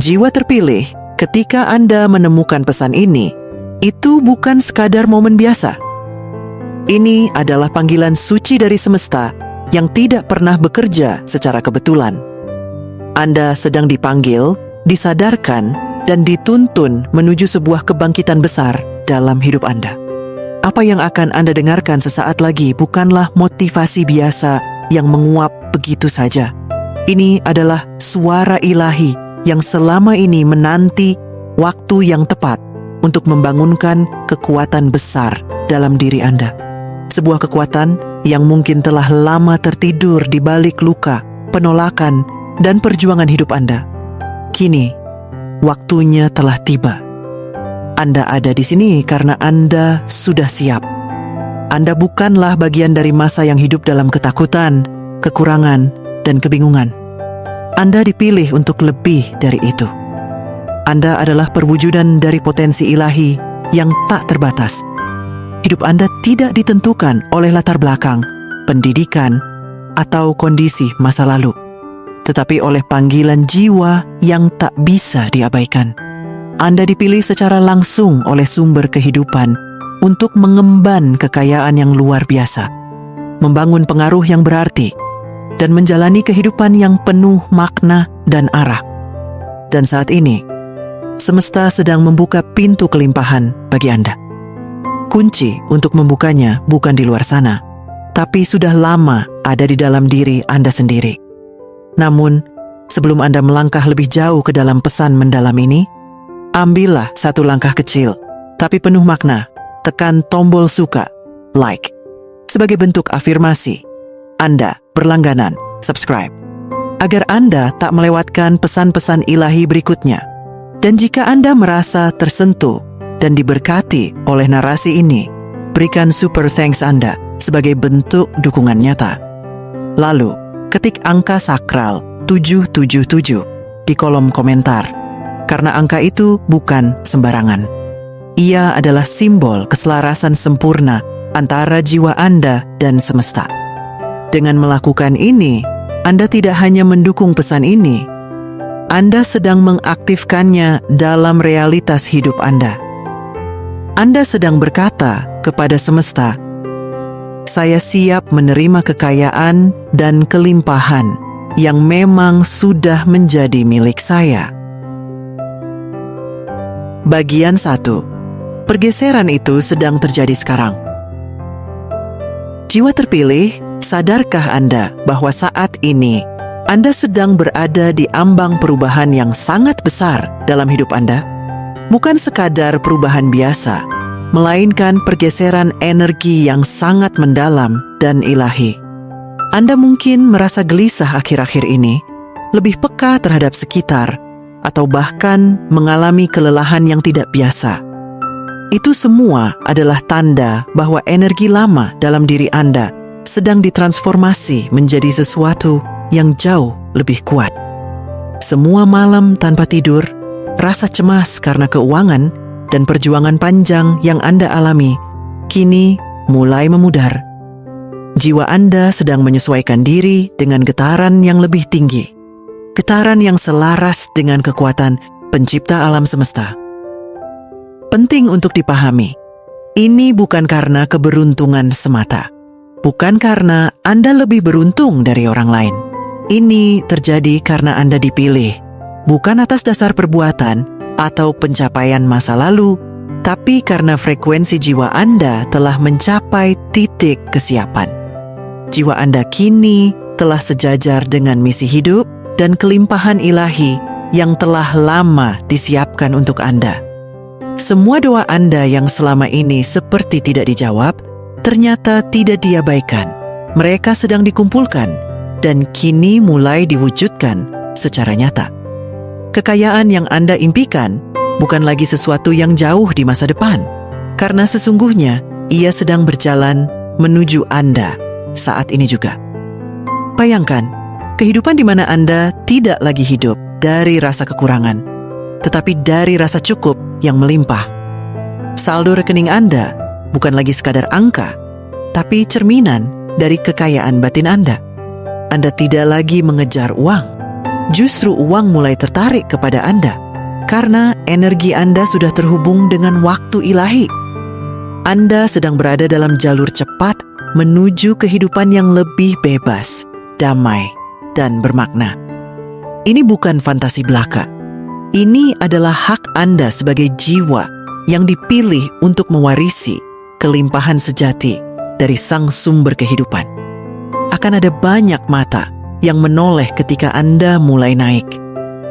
Jiwa terpilih, ketika Anda menemukan pesan ini, itu bukan sekadar momen biasa. Ini adalah panggilan suci dari semesta yang tidak pernah bekerja secara kebetulan. Anda sedang dipanggil, disadarkan, dan dituntun menuju sebuah kebangkitan besar dalam hidup Anda. Apa yang akan Anda dengarkan sesaat lagi bukanlah motivasi biasa yang menguap begitu saja. Ini adalah suara ilahi yang selama ini menanti waktu yang tepat untuk membangunkan kekuatan besar dalam diri Anda. Sebuah kekuatan yang mungkin telah lama tertidur di balik luka, penolakan, dan perjuangan hidup Anda. Kini, waktunya telah tiba. Anda ada di sini karena Anda sudah siap. Anda bukanlah bagian dari masa yang hidup dalam ketakutan, kekurangan, dan kebingungan. Anda dipilih untuk lebih dari itu. Anda adalah perwujudan dari potensi ilahi yang tak terbatas. Hidup Anda tidak ditentukan oleh latar belakang, pendidikan, atau kondisi masa lalu, tetapi oleh panggilan jiwa yang tak bisa diabaikan. Anda dipilih secara langsung oleh sumber kehidupan untuk mengemban kekayaan yang luar biasa, membangun pengaruh yang berarti, dan menjalani kehidupan yang penuh makna dan arah. Dan saat ini, semesta sedang membuka pintu kelimpahan bagi Anda. Kunci untuk membukanya bukan di luar sana, tapi sudah lama ada di dalam diri Anda sendiri. Namun, sebelum Anda melangkah lebih jauh ke dalam pesan mendalam ini, ambillah satu langkah kecil, tapi penuh makna. Tekan tombol suka, like. Sebagai bentuk afirmasi, Anda berlangganan subscribe, agar Anda tak melewatkan pesan-pesan ilahi berikutnya. Dan jika Anda merasa tersentuh dan diberkati oleh narasi ini, berikan super thanks Anda sebagai bentuk dukungan nyata. Lalu, ketik angka sakral 777 di kolom komentar, karena angka itu bukan sembarangan. Ia adalah simbol keselarasan sempurna antara jiwa Anda dan semesta. Dengan melakukan ini, Anda tidak hanya mendukung pesan ini, Anda sedang mengaktifkannya dalam realitas hidup Anda. Anda sedang berkata kepada semesta, "Saya siap menerima kekayaan dan kelimpahan yang memang sudah menjadi milik saya." Bagian 1. Pergeseran itu sedang terjadi sekarang. Jiwa terpilih, sadarkah Anda bahwa saat ini Anda sedang berada di ambang perubahan yang sangat besar dalam hidup Anda? Bukan sekadar perubahan biasa, melainkan pergeseran energi yang sangat mendalam dan ilahi. Anda mungkin merasa gelisah akhir-akhir ini, lebih peka terhadap sekitar, atau bahkan mengalami kelelahan yang tidak biasa. Itu semua adalah tanda bahwa energi lama dalam diri Anda sedang ditransformasi menjadi sesuatu yang jauh lebih kuat. Semua malam tanpa tidur, rasa cemas karena keuangan, dan perjuangan panjang yang Anda alami kini mulai memudar. Jiwa Anda sedang menyesuaikan diri dengan getaran yang lebih tinggi, getaran yang selaras dengan kekuatan pencipta alam semesta. Penting untuk dipahami, ini bukan karena keberuntungan semata, bukan karena Anda lebih beruntung dari orang lain. Ini terjadi karena Anda dipilih, bukan atas dasar perbuatan atau pencapaian masa lalu, tapi karena frekuensi jiwa Anda telah mencapai titik kesiapan. Jiwa Anda kini telah sejajar dengan misi hidup dan kelimpahan ilahi yang telah lama disiapkan untuk Anda. Semua doa Anda yang selama ini seperti tidak dijawab, ternyata tidak diabaikan. Mereka sedang dikumpulkan dan kini mulai diwujudkan secara nyata. Kekayaan yang Anda impikan bukan lagi sesuatu yang jauh di masa depan, karena sesungguhnya ia sedang berjalan menuju Anda saat ini juga. Bayangkan, kehidupan di mana Anda tidak lagi hidup dari rasa kekurangan, tetapi dari rasa cukup yang melimpah. Saldo rekening Anda bukan lagi sekadar angka, tapi cerminan dari kekayaan batin Anda. Anda tidak lagi mengejar uang, justru uang mulai tertarik kepada Anda karena energi Anda sudah terhubung dengan waktu ilahi. Anda sedang berada dalam jalur cepat menuju kehidupan yang lebih bebas, damai, dan bermakna. Ini bukan fantasi belaka. Ini adalah hak Anda sebagai jiwa yang dipilih untuk mewarisi kelimpahan sejati dari sang sumber kehidupan. Akan ada banyak mata yang menoleh ketika Anda mulai naik.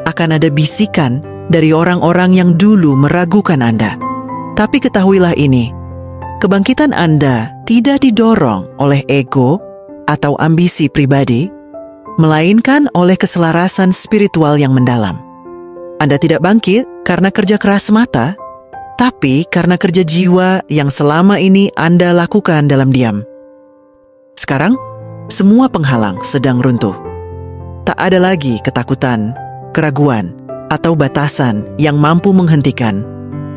Akan ada bisikan dari orang-orang yang dulu meragukan Anda. Tapi ketahuilah ini, kebangkitan Anda tidak didorong oleh ego atau ambisi pribadi, melainkan oleh keselarasan spiritual yang mendalam. Anda tidak bangkit karena kerja keras semata, tapi karena kerja jiwa yang selama ini Anda lakukan dalam diam. Sekarang, semua penghalang sedang runtuh. Tak ada lagi ketakutan, keraguan, atau batasan yang mampu menghentikan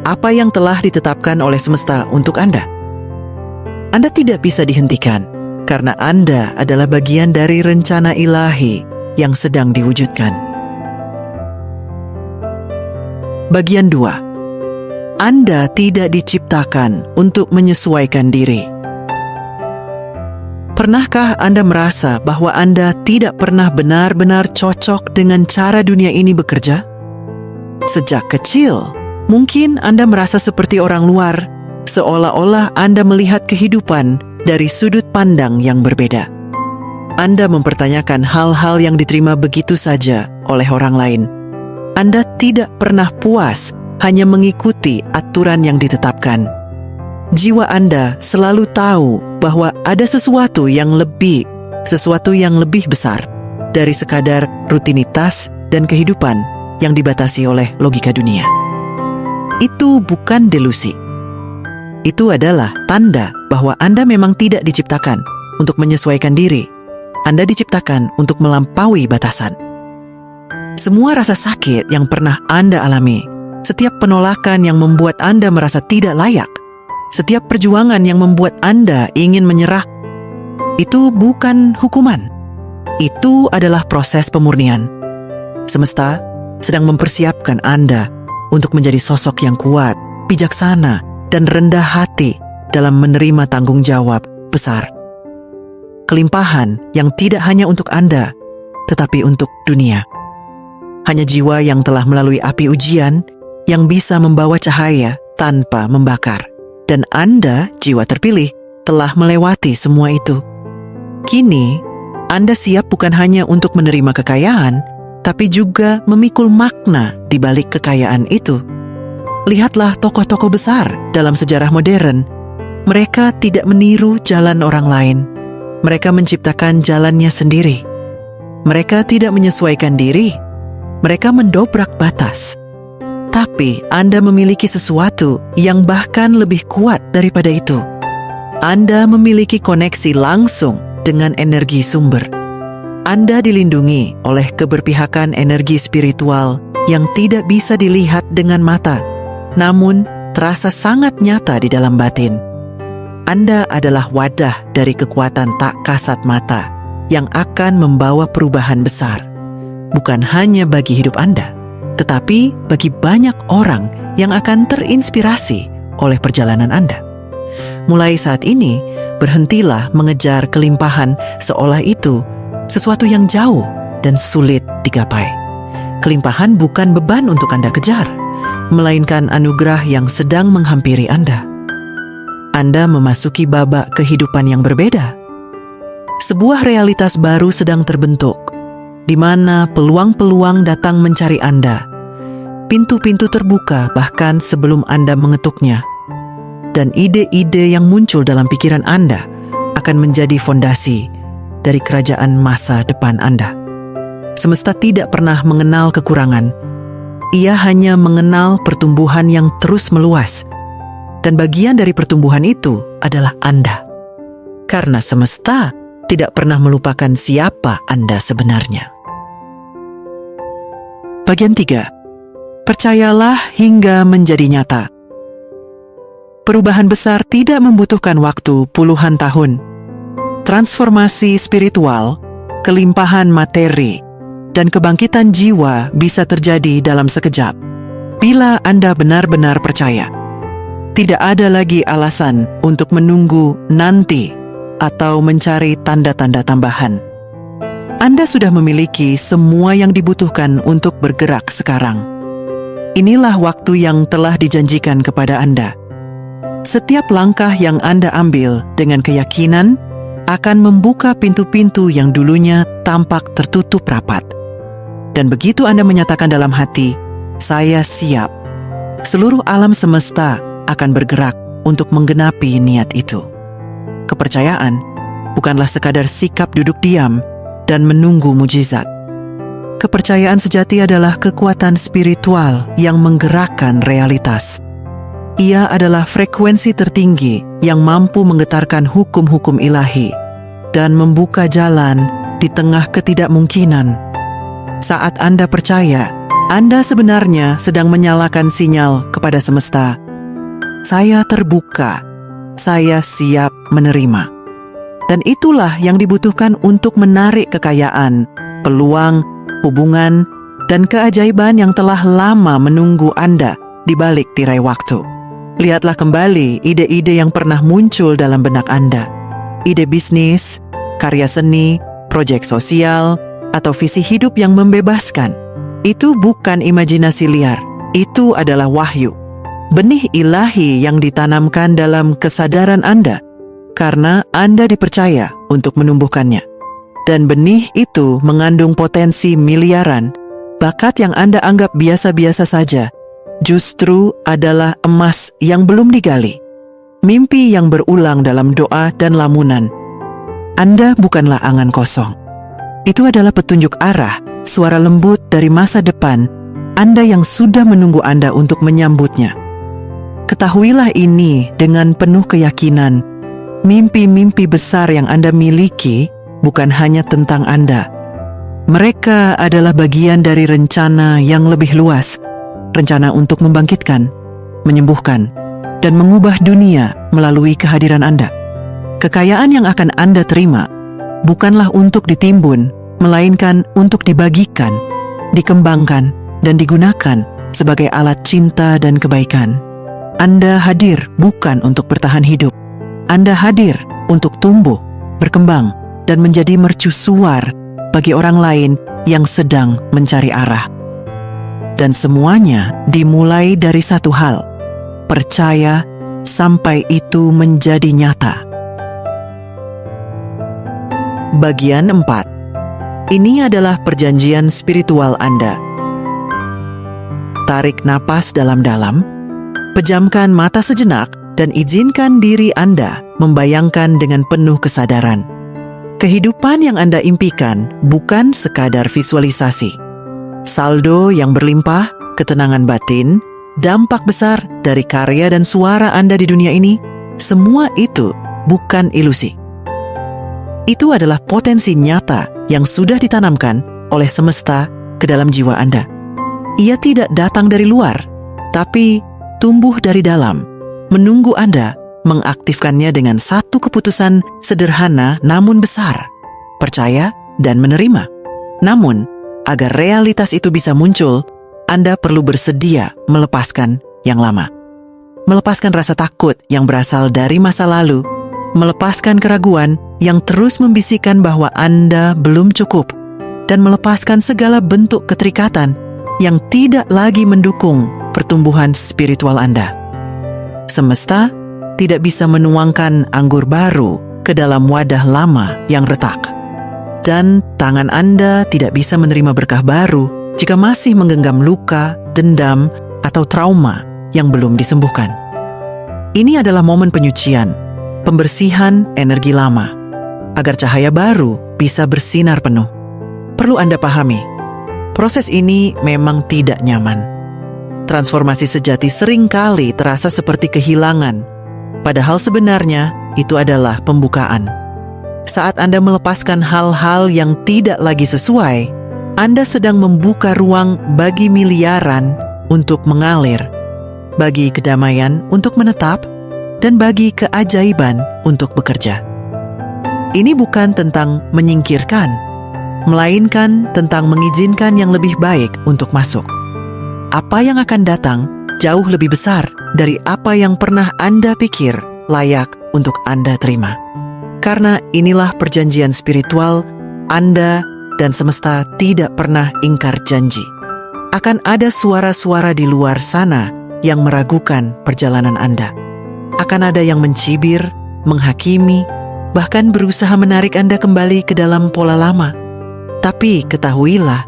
apa yang telah ditetapkan oleh semesta untuk Anda. Anda tidak bisa dihentikan karena Anda adalah bagian dari rencana ilahi yang sedang diwujudkan. Bagian 2. Anda tidak diciptakan untuk menyesuaikan diri. Pernahkah Anda merasa bahwa Anda tidak pernah benar-benar cocok dengan cara dunia ini bekerja? Sejak kecil, mungkin Anda merasa seperti orang luar, seolah-olah Anda melihat kehidupan dari sudut pandang yang berbeda. Anda mempertanyakan hal-hal yang diterima begitu saja oleh orang lain. Anda tidak pernah puas hanya mengikuti aturan yang ditetapkan. Jiwa Anda selalu tahu bahwa ada sesuatu yang lebih besar dari sekadar rutinitas dan kehidupan yang dibatasi oleh logika dunia. Itu bukan delusi. Itu adalah tanda bahwa Anda memang tidak diciptakan untuk menyesuaikan diri. Anda diciptakan untuk melampaui batasan. Semua rasa sakit yang pernah Anda alami, setiap penolakan yang membuat Anda merasa tidak layak, setiap perjuangan yang membuat Anda ingin menyerah, itu bukan hukuman. Itu adalah proses pemurnian. Semesta sedang mempersiapkan Anda untuk menjadi sosok yang kuat, bijaksana, dan rendah hati dalam menerima tanggung jawab besar. Kelimpahan yang tidak hanya untuk Anda, tetapi untuk dunia. Hanya jiwa yang telah melalui api ujian yang bisa membawa cahaya tanpa membakar. Dan Anda, jiwa terpilih, telah melewati semua itu. Kini, Anda siap bukan hanya untuk menerima kekayaan, tapi juga memikul makna di balik kekayaan itu. Lihatlah tokoh-tokoh besar dalam sejarah modern. Mereka tidak meniru jalan orang lain. Mereka menciptakan jalannya sendiri. Mereka tidak menyesuaikan diri. Mereka mendobrak batas. Tapi Anda memiliki sesuatu yang bahkan lebih kuat daripada itu. Anda memiliki koneksi langsung dengan energi sumber. Anda dilindungi oleh keberpihakan energi spiritual yang tidak bisa dilihat dengan mata, namun terasa sangat nyata di dalam batin. Anda adalah wadah dari kekuatan tak kasat mata yang akan membawa perubahan besar. Bukan hanya bagi hidup Anda, tetapi bagi banyak orang yang akan terinspirasi oleh perjalanan Anda. Mulai saat ini, berhentilah mengejar kelimpahan seolah itu sesuatu yang jauh dan sulit digapai. Kelimpahan bukan beban untuk Anda kejar, melainkan anugerah yang sedang menghampiri Anda. Anda memasuki babak kehidupan yang berbeda. Sebuah realitas baru sedang terbentuk, di mana peluang-peluang datang mencari Anda. Pintu-pintu terbuka bahkan sebelum Anda mengetuknya. Dan ide-ide yang muncul dalam pikiran Anda akan menjadi fondasi dari kerajaan masa depan Anda. Semesta tidak pernah mengenal kekurangan. Ia hanya mengenal pertumbuhan yang terus meluas. Dan bagian dari pertumbuhan itu adalah Anda. Karena semesta tidak pernah melupakan siapa Anda sebenarnya. Bagian 3. Percayalah hingga menjadi nyata. Perubahan besar tidak membutuhkan waktu puluhan tahun. Transformasi spiritual, kelimpahan materi, dan kebangkitan jiwa bisa terjadi dalam sekejap. Bila Anda benar-benar percaya, tidak ada lagi alasan untuk menunggu nanti atau mencari tanda-tanda tambahan. Anda sudah memiliki semua yang dibutuhkan untuk bergerak sekarang. Inilah waktu yang telah dijanjikan kepada Anda. Setiap langkah yang Anda ambil dengan keyakinan akan membuka pintu-pintu yang dulunya tampak tertutup rapat. Dan begitu Anda menyatakan dalam hati, "Saya siap," seluruh alam semesta akan bergerak untuk menggenapi niat itu. Kepercayaan bukanlah sekadar sikap duduk diam dan menunggu mujizat. Kepercayaan sejati adalah kekuatan spiritual yang menggerakkan realitas. Ia adalah frekuensi tertinggi yang mampu menggetarkan hukum-hukum ilahi dan membuka jalan di tengah ketidakmungkinan. Saat Anda percaya, Anda sebenarnya sedang menyalakan sinyal kepada semesta. Saya terbuka, saya siap menerima. Dan itulah yang dibutuhkan untuk menarik kekayaan, peluang, hubungan, dan keajaiban yang telah lama menunggu Anda di balik tirai waktu. Lihatlah kembali ide-ide yang pernah muncul dalam benak Anda. Ide bisnis, karya seni, proyek sosial, atau visi hidup yang membebaskan. Itu bukan imajinasi liar, itu adalah wahyu. Benih ilahi yang ditanamkan dalam kesadaran Anda, karena Anda dipercaya untuk menumbuhkannya. Dan benih itu mengandung potensi miliaran. Bakat yang Anda anggap biasa-biasa saja, justru adalah emas yang belum digali. Mimpi yang berulang dalam doa dan lamunan. Anda bukanlah angan kosong. Itu adalah petunjuk arah, suara lembut dari masa depan Anda yang sudah menunggu Anda untuk menyambutnya. Ketahuilah ini dengan penuh keyakinan. Mimpi-mimpi besar yang Anda miliki bukan hanya tentang Anda. Mereka adalah bagian dari rencana yang lebih luas. Rencana untuk membangkitkan, menyembuhkan, dan mengubah dunia melalui kehadiran Anda. Kekayaan yang akan Anda terima bukanlah untuk ditimbun, melainkan untuk dibagikan, dikembangkan, dan digunakan sebagai alat cinta dan kebaikan. Anda hadir bukan untuk bertahan hidup. Anda hadir untuk tumbuh, berkembang, dan menjadi mercusuar bagi orang lain yang sedang mencari arah. Dan semuanya dimulai dari satu hal, percaya sampai itu menjadi nyata. Bagian 4. Ini adalah perjanjian spiritual Anda. Tarik napas dalam-dalam, pejamkan mata sejenak, dan izinkan diri Anda membayangkan dengan penuh kesadaran. Kehidupan yang Anda impikan bukan sekadar visualisasi. Saldo yang berlimpah, ketenangan batin, dampak besar dari karya dan suara Anda di dunia ini, semua itu bukan ilusi. Itu adalah potensi nyata yang sudah ditanamkan oleh semesta ke dalam jiwa Anda. Ia tidak datang dari luar, tapi tumbuh dari dalam, menunggu Anda mengaktifkannya dengan satu keputusan sederhana namun besar, percaya dan menerima. Namun, agar realitas itu bisa muncul, Anda perlu bersedia melepaskan yang lama. Melepaskan rasa takut yang berasal dari masa lalu, melepaskan keraguan yang terus membisikkan bahwa Anda belum cukup, dan melepaskan segala bentuk keterikatan yang tidak lagi mendukung pertumbuhan spiritual Anda. Semesta tidak bisa menuangkan anggur baru ke dalam wadah lama yang retak. Dan tangan Anda tidak bisa menerima berkah baru jika masih menggenggam luka, dendam, atau trauma yang belum disembuhkan. Ini adalah momen penyucian, pembersihan energi lama, agar cahaya baru bisa bersinar penuh. Perlu Anda pahami, proses ini memang tidak nyaman. Transformasi sejati seringkali terasa seperti kehilangan, padahal sebenarnya itu adalah pembukaan. Saat Anda melepaskan hal-hal yang tidak lagi sesuai, Anda sedang membuka ruang bagi miliaran untuk mengalir, bagi kedamaian untuk menetap, dan bagi keajaiban untuk bekerja. Ini bukan tentang menyingkirkan, melainkan tentang mengizinkan yang lebih baik untuk masuk. Apa yang akan datang jauh lebih besar dari apa yang pernah Anda pikir layak untuk Anda terima. Karena inilah perjanjian spiritual, Anda dan semesta tidak pernah ingkar janji. Akan ada suara-suara di luar sana yang meragukan perjalanan Anda. Akan ada yang mencibir, menghakimi, bahkan berusaha menarik Anda kembali ke dalam pola lama. Tapi ketahuilah,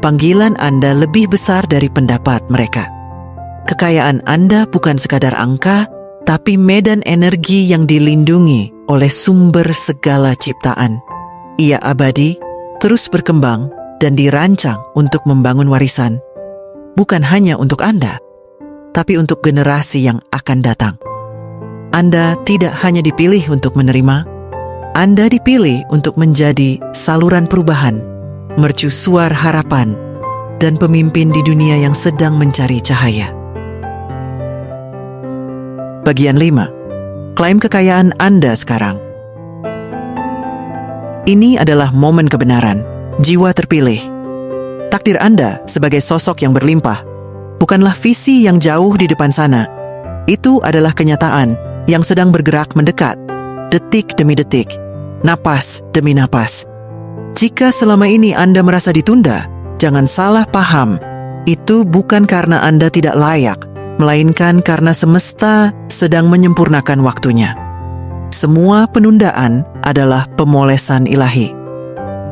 panggilan Anda lebih besar dari pendapat mereka. Kekayaan Anda bukan sekadar angka, tapi medan energi yang dilindungi oleh sumber segala ciptaan. Ia abadi, terus berkembang, dan dirancang untuk membangun warisan. Bukan hanya untuk Anda, tapi untuk generasi yang akan datang. Anda tidak hanya dipilih untuk menerima, Anda dipilih untuk menjadi saluran perubahan, mercusuar harapan, dan pemimpin di dunia yang sedang mencari cahaya. Bagian 5. Klaim kekayaan Anda sekarang. Ini adalah momen kebenaran, jiwa terpilih. Takdir Anda sebagai sosok yang berlimpah bukanlah visi yang jauh di depan sana. Itu adalah kenyataan yang sedang bergerak mendekat, detik demi detik, napas demi napas. Jika selama ini Anda merasa ditunda, jangan salah paham. Itu bukan karena Anda tidak layak, melainkan karena semesta sedang menyempurnakan waktunya. Semua penundaan adalah pemolesan ilahi.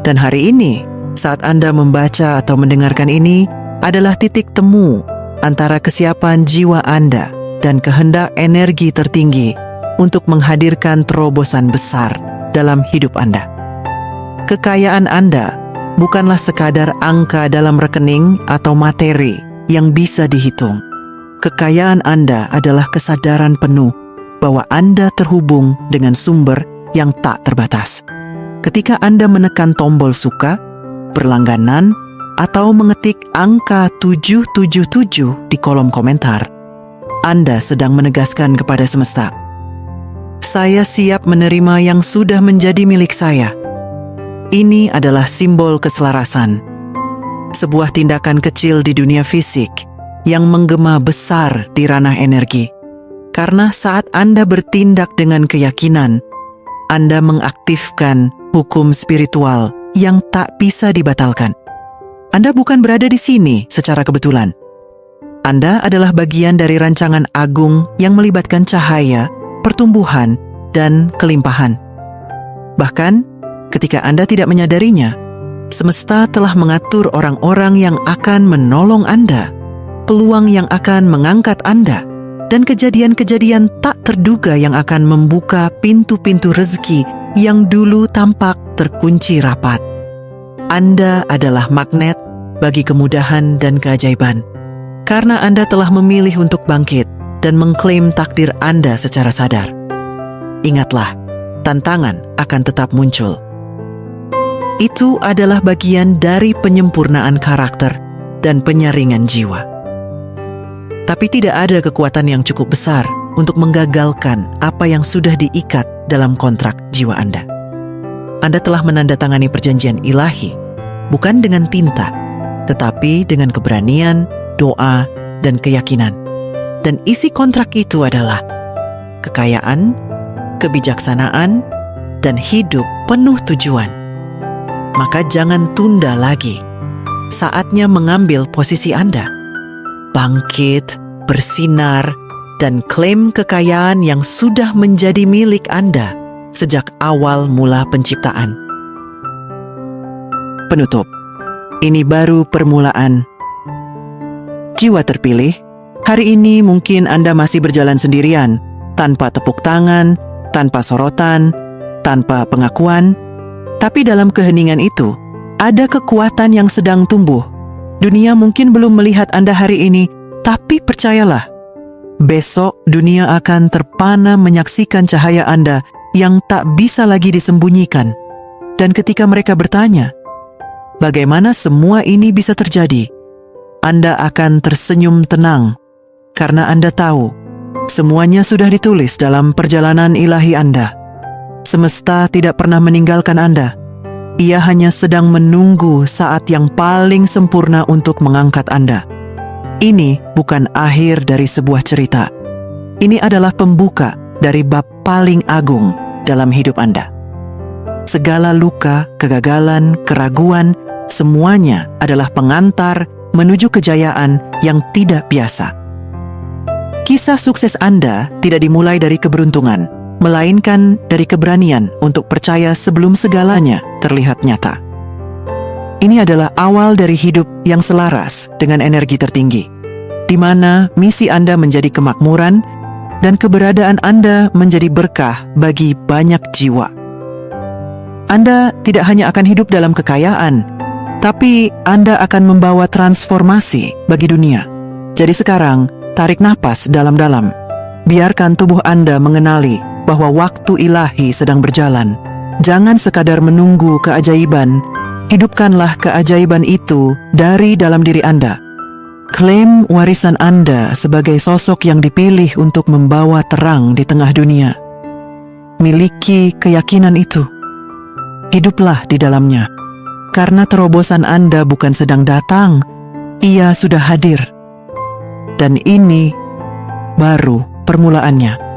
Dan hari ini, saat Anda membaca atau mendengarkan ini, adalah titik temu antara kesiapan jiwa Anda dan kehendak energi tertinggi untuk menghadirkan terobosan besar dalam hidup Anda. Kekayaan Anda bukanlah sekadar angka dalam rekening atau materi yang bisa dihitung. Kekayaan Anda adalah kesadaran penuh bahwa Anda terhubung dengan sumber yang tak terbatas. Ketika Anda menekan tombol suka, berlangganan, atau mengetik angka 777 di kolom komentar, Anda sedang menegaskan kepada semesta, "Saya siap menerima yang sudah menjadi milik saya." Ini adalah simbol keselarasan. Sebuah tindakan kecil di dunia fisik yang menggema besar di ranah energi. Karena saat Anda bertindak dengan keyakinan, Anda mengaktifkan hukum spiritual yang tak bisa dibatalkan. Anda bukan berada di sini secara kebetulan. Anda adalah bagian dari rancangan agung yang melibatkan cahaya, pertumbuhan, dan kelimpahan. Bahkan, ketika Anda tidak menyadarinya, semesta telah mengatur orang-orang yang akan menolong Anda, peluang yang akan mengangkat Anda, dan kejadian-kejadian tak terduga yang akan membuka pintu-pintu rezeki yang dulu tampak terkunci rapat. Anda adalah magnet bagi kemudahan dan keajaiban, karena Anda telah memilih untuk bangkit dan mengklaim takdir Anda secara sadar. Ingatlah, tantangan akan tetap muncul. Itu adalah bagian dari penyempurnaan karakter dan penyaringan jiwa. Tapi tidak ada kekuatan yang cukup besar untuk menggagalkan apa yang sudah diikat dalam kontrak jiwa Anda. Anda telah menandatangani perjanjian ilahi, bukan dengan tinta, tetapi dengan keberanian, doa, dan keyakinan. Dan isi kontrak itu adalah kekayaan, kebijaksanaan, dan hidup penuh tujuan. Maka jangan tunda lagi. Saatnya mengambil posisi Anda. Bangkit, bersinar, dan klaim kekayaan yang sudah menjadi milik Anda sejak awal mula penciptaan. Penutup. Ini baru permulaan. Jiwa terpilih, hari ini mungkin Anda masih berjalan sendirian, tanpa tepuk tangan, tanpa sorotan, tanpa pengakuan. Tapi dalam keheningan itu, ada kekuatan yang sedang tumbuh. Dunia mungkin belum melihat Anda hari ini, tapi percayalah, besok dunia akan terpana menyaksikan cahaya Anda yang tak bisa lagi disembunyikan. Dan ketika mereka bertanya, bagaimana semua ini bisa terjadi? Anda akan tersenyum tenang, karena Anda tahu, semuanya sudah ditulis dalam perjalanan ilahi Anda. Semesta tidak pernah meninggalkan Anda. Ia hanya sedang menunggu saat yang paling sempurna untuk mengangkat Anda. Ini bukan akhir dari sebuah cerita. Ini adalah pembuka dari bab paling agung dalam hidup Anda. Segala luka, kegagalan, keraguan, semuanya adalah pengantar menuju kejayaan yang tidak biasa. Kisah sukses Anda tidak dimulai dari keberuntungan, melainkan dari keberanian untuk percaya sebelum segalanya terlihat nyata. Ini adalah awal dari hidup yang selaras dengan energi tertinggi, di mana misi Anda menjadi kemakmuran dan keberadaan Anda menjadi berkah bagi banyak jiwa. Anda tidak hanya akan hidup dalam kekayaan, tapi Anda akan membawa transformasi bagi dunia. Jadi sekarang, tarik napas dalam-dalam. Biarkan tubuh Anda mengenali bahwa waktu ilahi sedang berjalan. Jangan sekadar menunggu keajaiban, hidupkanlah keajaiban itu dari dalam diri Anda. Klaim warisan Anda sebagai sosok yang dipilih untuk membawa terang di tengah dunia. Miliki keyakinan itu. Hiduplah di dalamnya. Karena terobosan Anda bukan sedang datang, ia sudah hadir. Dan ini baru permulaannya.